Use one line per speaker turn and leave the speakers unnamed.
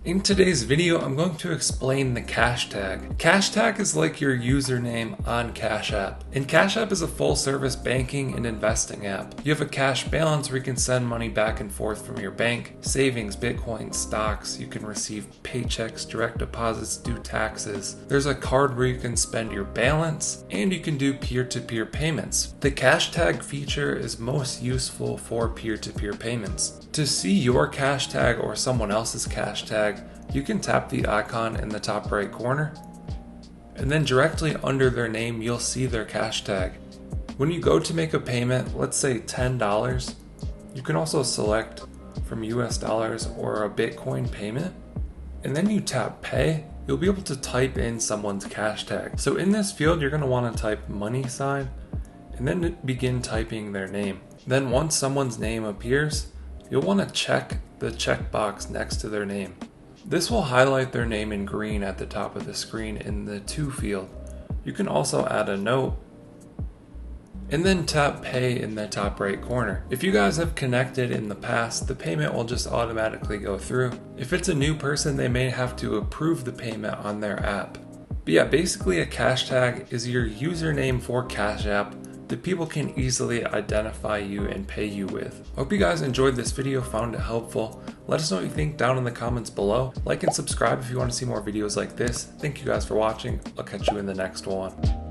In today's video, I'm going to explain the cash tag. Cash tag is like your username on Cash App. And Cash App is a full-service banking and investing app. You have a cash balance where you can send money back and forth from your bank, savings, Bitcoin, stocks. You can receive paychecks, direct deposits, do taxes. There's a card where you can spend your balance, and you can do peer-to-peer payments. The cash tag feature is most useful for peer-to-peer payments. To see your cash tag or someone else's cash tag, you can tap the icon in the top right corner, and then directly under their name you'll see their cash tag. When you go to make a payment, let's say $10, you can also select from US dollars or a Bitcoin payment, and then you tap pay. You'll be able to type in someone's cash tag. So in this field you're going to want to type money sign and then begin typing their name. Then once someone's name appears, you'll want to check the checkbox next to their name. This will highlight their name in green at the top of the screen in the To field. You can also add a note and then tap pay in the top right corner. If you guys have connected in the past, the payment will just automatically go through. If it's a new person, they may have to approve the payment on their app. But yeah, basically a cash tag is your username for Cash App that people can easily identify you and pay you with. Hope you guys enjoyed this video, found it helpful. Let us know what you think down in the comments below. Like and subscribe if you want to see more videos like this. Thank you guys for watching. I'll catch you in the next one.